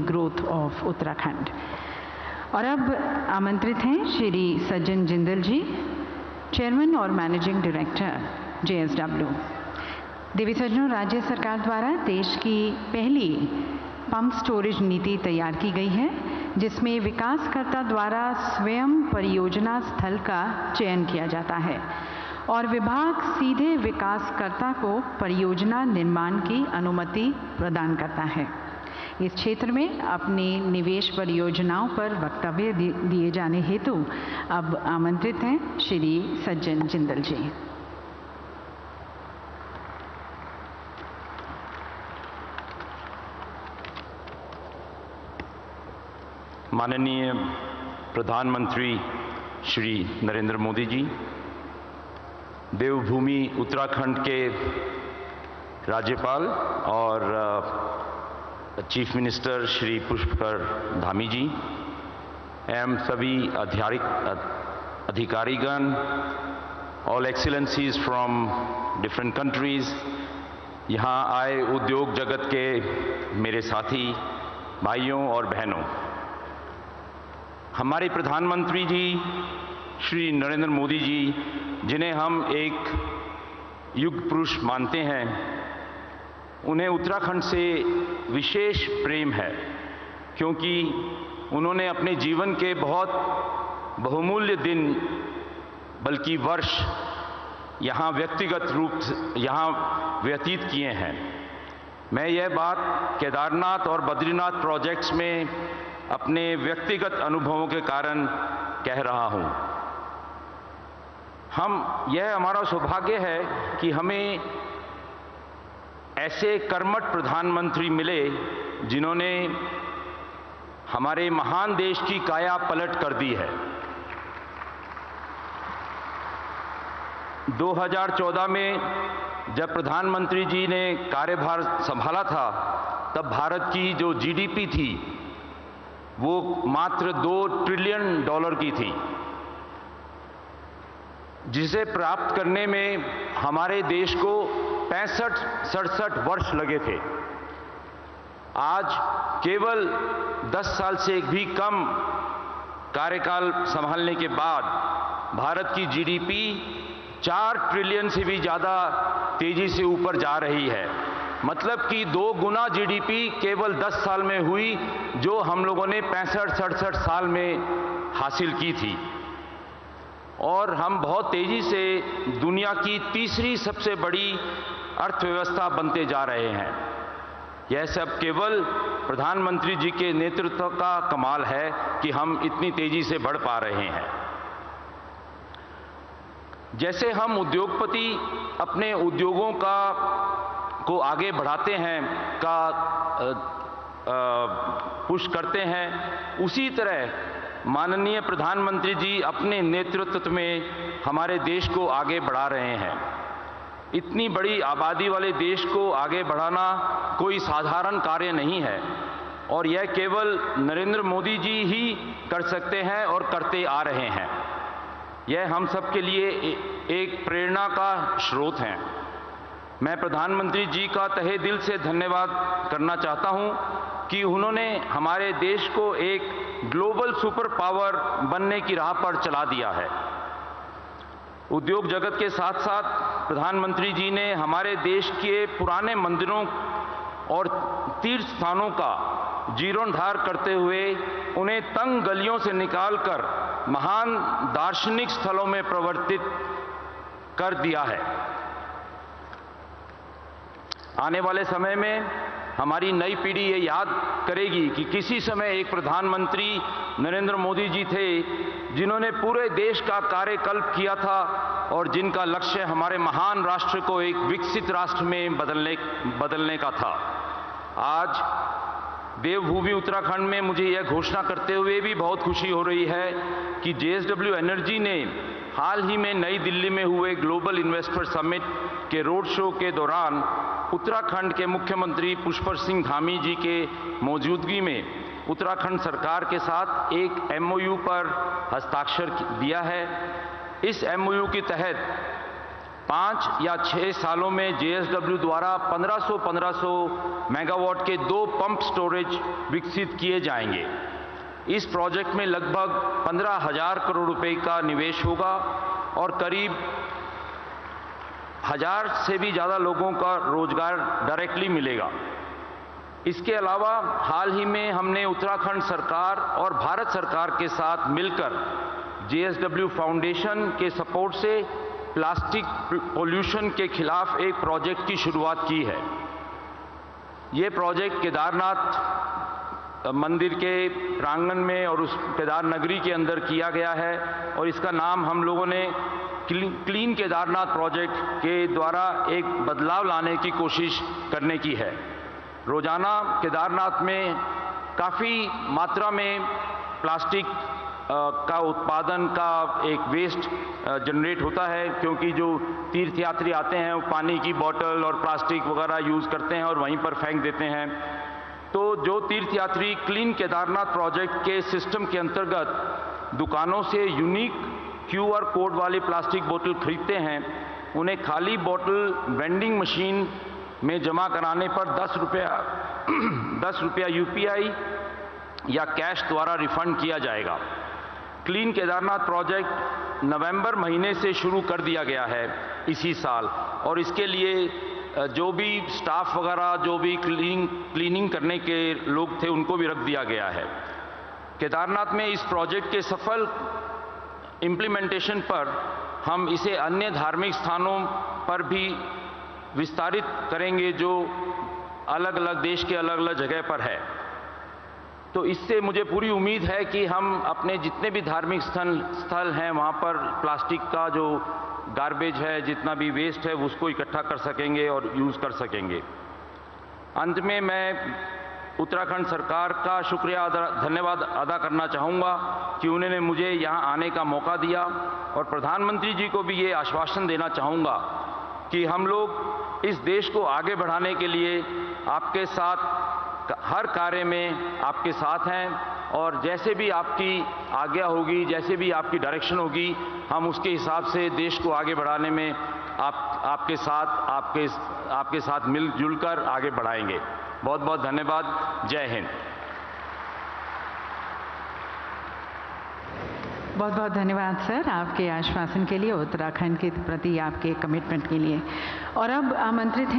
Growth of Uttarakhand. और अब आमंत्रित हैं श्री सज्जन जिंदल जी, चेयरमैन और मैनेजिंग डायरेक्टर JSW। देवी सज्जनों, राज्य सरकार द्वारा देश की पहली पंप स्टोरेज नीति तैयार की गई है, जिसमें विकासकर्ता द्वारा स्वयं परियोजना स्थल का चयन किया जाता है और विभाग सीधे विकासकर्ता को परियोजना निर्माण की अनुमति प्रदान करता है। इस क्षेत्र में अपनी निवेश परियोजनाओं पर वक्तव्य दिए जाने हेतु अब आमंत्रित हैं श्री सज्जन जिंदल जी। माननीय प्रधानमंत्री श्री नरेंद्र मोदी जी, देवभूमि उत्तराखंड के राज्यपाल और चीफ मिनिस्टर श्री पुष्कर धामी जी एवं सभी अधिकारीगण, ऑल एक्सीलेंसीज फ्रॉम डिफरेंट कंट्रीज, यहाँ आए उद्योग जगत के मेरे साथी भाइयों और बहनों, हमारे प्रधानमंत्री जी श्री नरेंद्र मोदी जी, जिन्हें हम एक युग पुरुष मानते हैं, उन्हें उत्तराखंड से विशेष प्रेम है, क्योंकि उन्होंने अपने जीवन के बहुत बहुमूल्य दिन बल्कि वर्ष यहाँ व्यक्तिगत रूप से यहाँ व्यतीत किए हैं। मैं यह बात केदारनाथ और बद्रीनाथ प्रोजेक्ट्स में अपने व्यक्तिगत अनुभवों के कारण कह रहा हूँ। यह हमारा सौभाग्य है कि हमें ऐसे कर्मठ प्रधानमंत्री मिले जिन्होंने हमारे महान देश की काया पलट कर दी है। 2014 में जब प्रधानमंत्री जी ने कार्यभार संभाला था, तब भारत की जो GDP थी वो मात्र $2 ट्रिलियन की थी, जिसे प्राप्त करने में हमारे देश को 65-67 वर्ष लगे थे। आज केवल 10 साल से भी कम कार्यकाल संभालने के बाद भारत की GDP 4 ट्रिलियन से भी ज़्यादा तेजी से ऊपर जा रही है। मतलब कि 2 गुना GDP केवल 10 साल में हुई, जो हम लोगों ने 65-67 साल में हासिल की थी। और हम बहुत तेजी से दुनिया की तीसरी सबसे बड़ी अर्थव्यवस्था बनते जा रहे हैं। यह सब केवल प्रधानमंत्री जी के नेतृत्व का कमाल है कि हम इतनी तेजी से बढ़ पा रहे हैं। जैसे हम उद्योगपति अपने उद्योगों को आगे बढ़ाते हैं, पुश करते हैं, उसी तरह माननीय प्रधानमंत्री जी अपने नेतृत्व में हमारे देश को आगे बढ़ा रहे हैं। इतनी बड़ी आबादी वाले देश को आगे बढ़ाना कोई साधारण कार्य नहीं है, और यह केवल नरेंद्र मोदी जी ही कर सकते हैं और करते आ रहे हैं। यह हम सब के लिए एक प्रेरणा का स्रोत है। मैं प्रधानमंत्री जी का तहे दिल से धन्यवाद करना चाहता हूं कि उन्होंने हमारे देश को एक ग्लोबल सुपर पावर बनने की राह पर चला दिया है। उद्योग जगत के साथ साथ प्रधानमंत्री जी ने हमारे देश के पुराने मंदिरों और तीर्थ स्थानों का जीर्णोद्धार करते हुए उन्हें तंग गलियों से निकालकर महान दार्शनिक स्थलों में परिवर्तित कर दिया है। आने वाले समय में हमारी नई पीढ़ी ये याद करेगी कि किसी समय एक प्रधानमंत्री नरेंद्र मोदी जी थे, जिन्होंने पूरे देश का कार्यकल्प किया था और जिनका लक्ष्य हमारे महान राष्ट्र को एक विकसित राष्ट्र में बदलने का था। आज देवभूमि उत्तराखंड में मुझे यह घोषणा करते हुए भी बहुत खुशी हो रही है कि JSW एनर्जी ने हाल ही में नई दिल्ली में हुए ग्लोबल इन्वेस्टर समिट के रोड शो के दौरान उत्तराखंड के मुख्यमंत्री पुष्कर सिंह धामी जी के मौजूदगी में उत्तराखंड सरकार के साथ एक MOU पर हस्ताक्षर दिया है। इस MOU के तहत 5 या 6 सालों में JSW द्वारा 1500 मेगावाट के 2 पंप स्टोरेज विकसित किए जाएंगे। इस प्रोजेक्ट में लगभग 15,000 करोड़ रुपए का निवेश होगा और करीब 1000 से भी ज़्यादा लोगों का रोजगार डायरेक्टली मिलेगा। इसके अलावा हाल ही में हमने उत्तराखंड सरकार और भारत सरकार के साथ मिलकर JSW फाउंडेशन के सपोर्ट से प्लास्टिक पोल्यूशन के खिलाफ एक प्रोजेक्ट की शुरुआत की है। ये प्रोजेक्ट केदारनाथ मंदिर के प्रांगण में और उस केदार नगरी के अंदर किया गया है और इसका नाम हम लोगों ने क्लीन केदारनाथ प्रोजेक्ट के द्वारा एक बदलाव लाने की कोशिश करने की है। रोजाना केदारनाथ में काफ़ी मात्रा में प्लास्टिक का उत्पादन का एक वेस्ट जनरेट होता है, क्योंकि जो तीर्थयात्री आते हैं वो पानी की बोतल और प्लास्टिक वगैरह यूज़ करते हैं और वहीं पर फेंक देते हैं। तो जो तीर्थयात्री क्लीन केदारनाथ प्रोजेक्ट के सिस्टम के अंतर्गत दुकानों से यूनिक QR कोड वाली प्लास्टिक बोतल खरीदते हैं, उन्हें खाली बोतल वेंडिंग मशीन में जमा कराने पर 10 रुपया UPI या कैश द्वारा रिफंड किया जाएगा। क्लीन केदारनाथ प्रोजेक्ट नवंबर महीने से शुरू कर दिया गया है इसी साल, और इसके लिए जो भी स्टाफ वगैरह जो भी क्लीनिंग करने के लोग थे उनको भी रख दिया गया है। केदारनाथ में इस प्रोजेक्ट के सफल इम्प्लीमेंटेशन पर हम इसे अन्य धार्मिक स्थानों पर भी विस्तारित करेंगे जो अलग अलग देश के अलग अलग जगह पर है। तो इससे मुझे पूरी उम्मीद है कि हम अपने जितने भी धार्मिक स्थल हैं वहाँ पर प्लास्टिक का जो गार्बेज है, जितना भी वेस्ट है, उसको इकट्ठा कर सकेंगे और यूज़ कर सकेंगे। अंत में मैं उत्तराखंड सरकार का शुक्रिया धन्यवाद अदा करना चाहूँगा कि उन्होंने मुझे यहाँ आने का मौका दिया, और प्रधानमंत्री जी को भी ये आश्वासन देना चाहूँगा कि हम लोग इस देश को आगे बढ़ाने के लिए आपके साथ हर कार्य में आपके साथ हैं, और जैसे भी आपकी आज्ञा होगी, जैसे भी आपकी डायरेक्शन होगी, हम उसके हिसाब से देश को आगे बढ़ाने में आपके साथ मिलजुल कर आगे बढ़ाएंगे। बहुत बहुत धन्यवाद। जय हिंद। बहुत बहुत धन्यवाद सर, आपके आश्वासन के लिए, उत्तराखंड के प्रति आपके कमिटमेंट के लिए। और अब आमंत्रित हैं